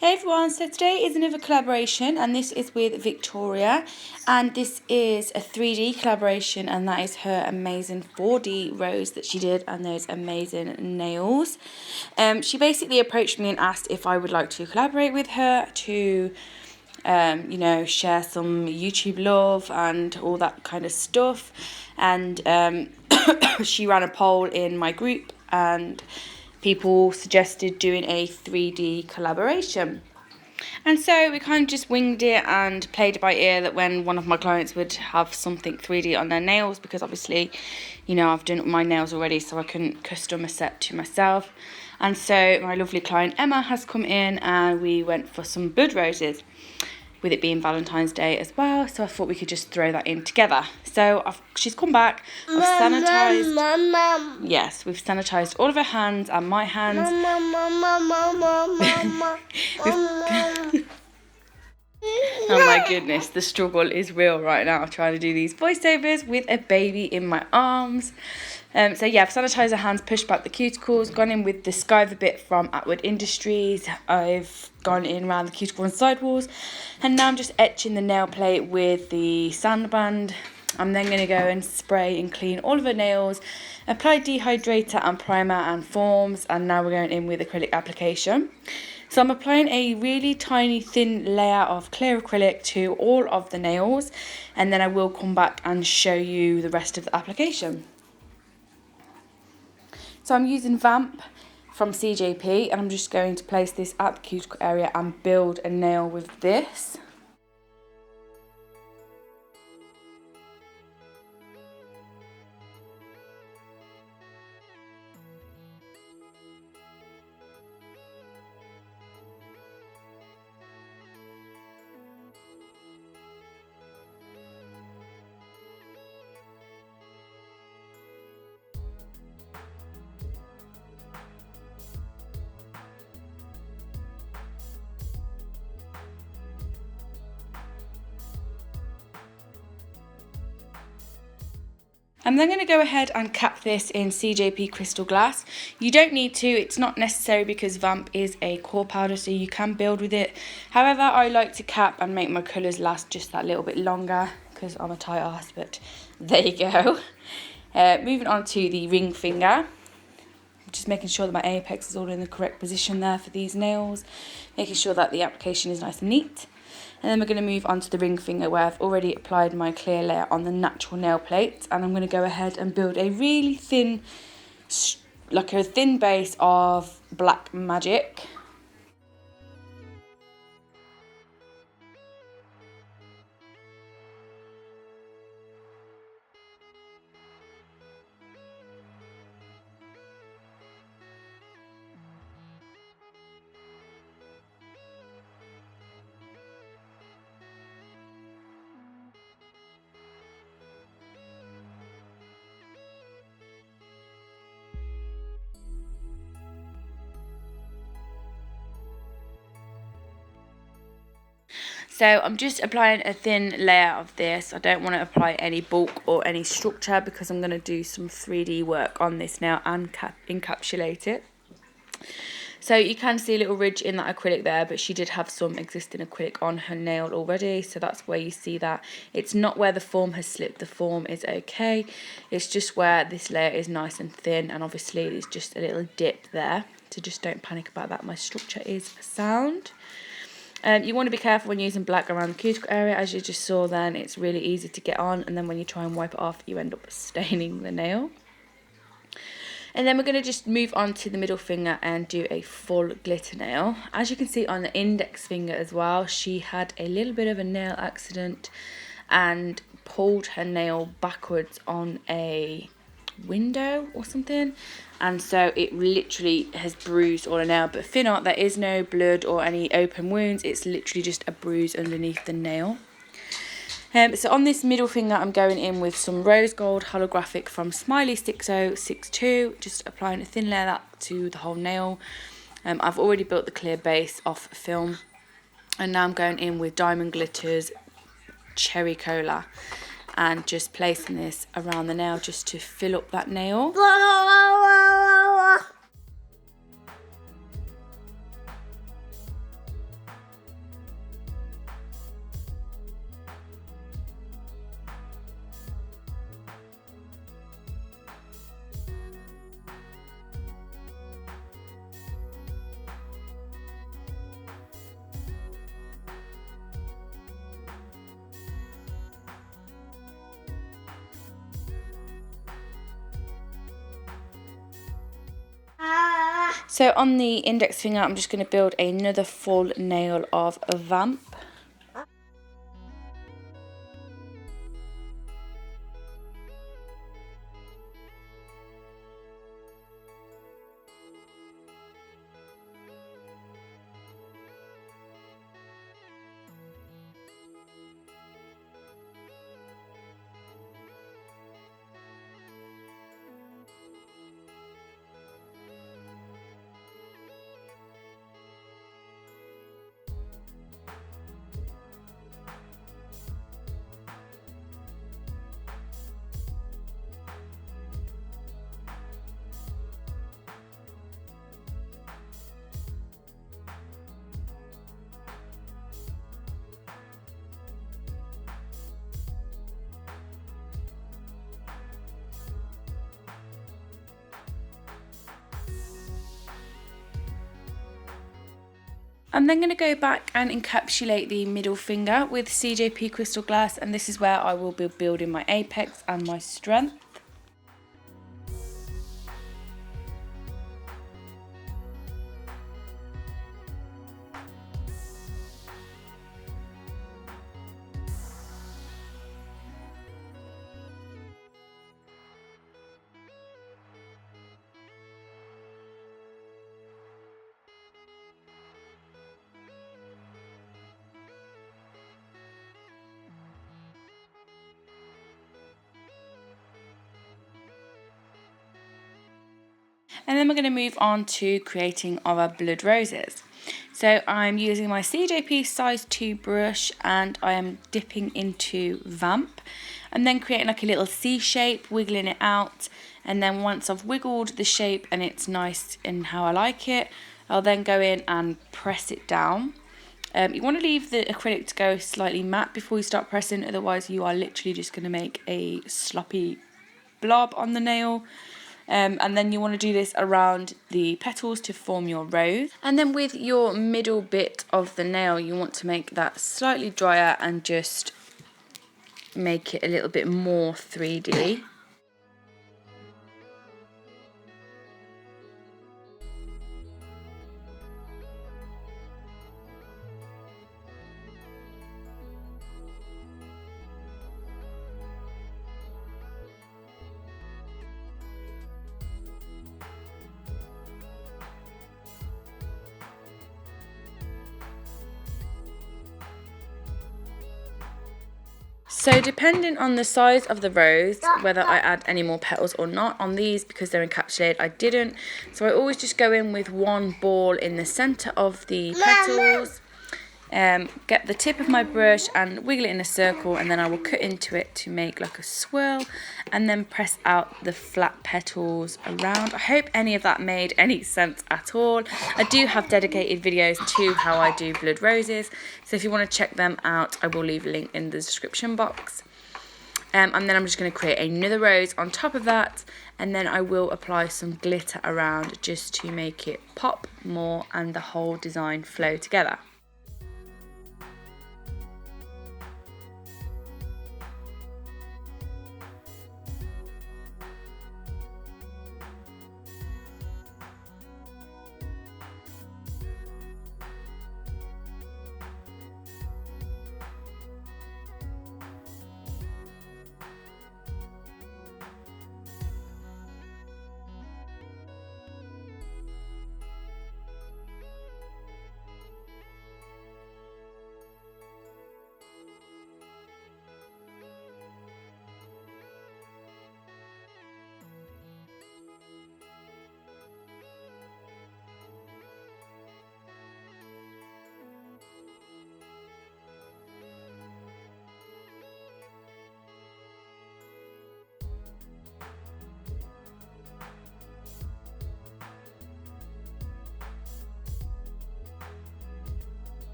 Hey everyone, so today is another collaboration and this is with Victoria, and this is a 3D collaboration, and that is her amazing 4D rose that she did and those amazing nails. She basically approached me and asked if I would like to collaborate with her to share some YouTube love and all that kind of stuff. And she ran a poll in my group and people suggested doing a 3D collaboration. And so we kind of just winged it and played it by ear that when one of my clients would have something 3D on their nails, because obviously, I've done my nails already, so I couldn't custom a set to myself. And so my lovely client Emma has come in and we went for some bud roses, with it being Valentine's Day as well, so I thought we could just throw that in together. So she's come back, I've sanitised, yes, we've sanitised all of her hands and my hands. Oh my goodness, the struggle is real right now trying to do these voiceovers with a baby in my arms. I've sanitised her hands, pushed back the cuticles, gone in with the Skiver bit from Atwood Industries. I've gone in around the cuticle and sidewalls, and now I'm just etching the nail plate with the sand band. I'm then going to go and spray and clean all of her nails, apply dehydrator and primer and forms, and now we're going in with acrylic application. So I'm applying a really tiny thin layer of clear acrylic to all of the nails, and then I will come back and show you the rest of the application. So I'm using Vamp from CJP, and I'm just going to place this at the cuticle area and build a nail with this. I'm then going to go ahead and cap this in CJP crystal glass. You don't need to, it's not necessary because Vamp is a core powder, so you can build with it. However, I like to cap and make my colours last just that little bit longer because I'm a tight ass, but there you go. Moving on to the ring finger. Just making sure that my apex is all in the correct position there for these nails. Making sure that the application is nice and neat. And then we're going to move on to the ring finger, where I've already applied my clear layer on the natural nail plate. And I'm going to go ahead and build a really thin, like a thin base of Black Magic. So I'm just applying a thin layer of this. I don't want to apply any bulk or any structure because I'm going to do some 3D work on this now and encapsulate it. So you can see a little ridge in that acrylic there, but she did have some existing acrylic on her nail already, so that's where you see that. It's not where the form has slipped, the form is okay. It's just where this layer is nice and thin, and obviously it's just a little dip there, so just don't panic about that. My structure is sound. You want to be careful when using black around the cuticle area. As you just saw then, it's really easy to get on, and then when you try and wipe it off, you end up staining the nail. And then we're going to just move on to the middle finger and do a full glitter nail. As you can see on the index finger as well, she had a little bit of a nail accident and pulled her nail backwards on a window or something, and so it literally has bruised all her nail. But fear not, there is no blood or any open wounds, it's literally just a bruise underneath the nail. So on this middle finger, I'm going in with some rose gold holographic from Smiley 6062, just applying a thin layer of that to the whole nail. I've already built the clear base off film, and now I'm going in with Diamond Glitters Cherry Cola and just placing this around the nail just to fill up that nail. So on the index finger, I'm just going to build another full nail of a vamp. I'm then going to go back and encapsulate the middle finger with CJP crystal glass, and this is where I will be building my apex and my strength. And then we're going to move on to creating our blood roses. So I'm using my CJP size 2 brush, and I am dipping into vamp and then creating like a little C shape, wiggling it out. And then once I've wiggled the shape and it's nice and how I like it, I'll then go in and press it down. You want to leave the acrylic to go slightly matte before you start pressing, otherwise you are literally just going to make a sloppy blob on the nail. And then you want to do this around the petals to form your rose. And then with your middle bit of the nail, you want to make that slightly drier and just make it a little bit more 3D. So depending on the size of the rose, whether I add any more petals or not, on these, because they're encapsulated, I didn't. So I always just go in with one ball in the centre of the petals. Get the tip of my brush and wiggle it in a circle, and then I will cut into it to make like a swirl, and then press out the flat petals around. I hope any of that made any sense at all. I do have dedicated videos to how I do blood roses, so if you want to check them out, I will leave a link in the description box. And then I'm just going to create another rose on top of that, and then I will apply some glitter around just to make it pop more and the whole design flow together.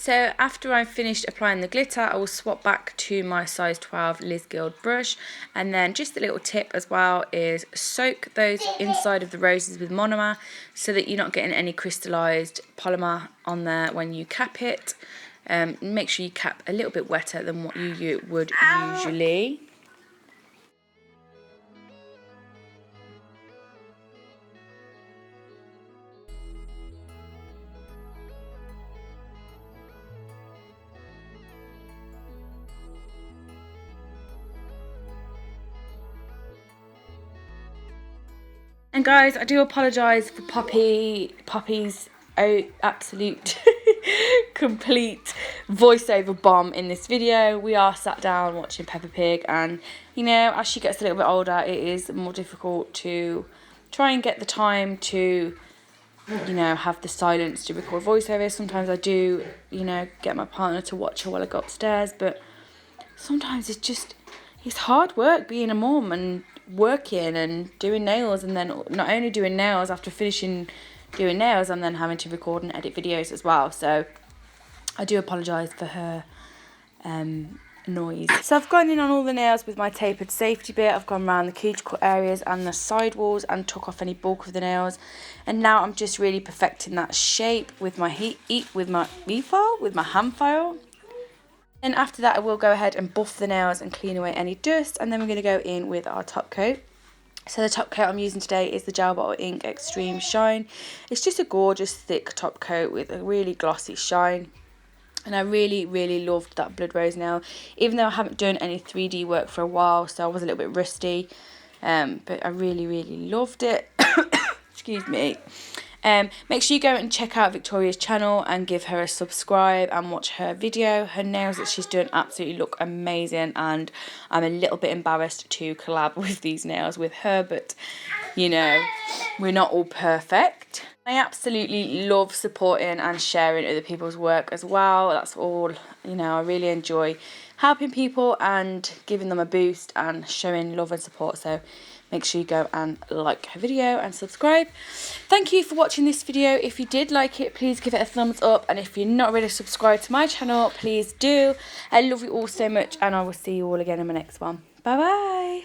So after I've finished applying the glitter, I will swap back to my size 12 Liz Guild brush. And then just a little tip as well is soak those inside of the roses with monomer so that you're not getting any crystallized polymer on there when you cap it. Make sure you cap a little bit wetter than what you would usually. And guys, I do apologise for Poppy's absolute complete voiceover bomb in this video. We are sat down watching Peppa Pig, and you know, as she gets a little bit older, it is more difficult to try and get the time to, you know, have the silence to record voiceovers. Sometimes I do, you know, get my partner to watch her while I go upstairs, but sometimes it's hard work being a mum and working and doing nails, and then not only doing nails, after finishing doing nails, I'm then having to record and edit videos as well. So I do apologise for her noise. So I've gone in on all the nails with my tapered safety bit. I've gone around the cuticle areas and the side walls and took off any bulk of the nails, and now I'm just really perfecting that shape with my hand file. And after that, I will go ahead and buff the nails and clean away any dust, and then we're going to go in with our top coat. So the top coat I'm using today is the Gel Bottle Ink Extreme Shine. It's just a gorgeous thick top coat with a really glossy shine. And I really, really loved that Blood Rose nail, even though I haven't done any 3D work for a while, so I was a little bit rusty. But I really, really loved it. Excuse me. Make sure you go and check out Victoria's channel and give her a subscribe and watch her video. Her nails that she's done absolutely look amazing, and I'm a little bit embarrassed to collab with these nails with her, but you know, we're not all perfect. I absolutely love supporting and sharing other people's work as well. That's all, you know, I really enjoy helping people and giving them a boost and showing love and support. So make sure you go and like her video and subscribe. Thank you for watching this video. If you did like it, please give it a thumbs up. And if you're not already subscribed to my channel, please do. I love you all so much, and I will see you all again in my next one. Bye bye.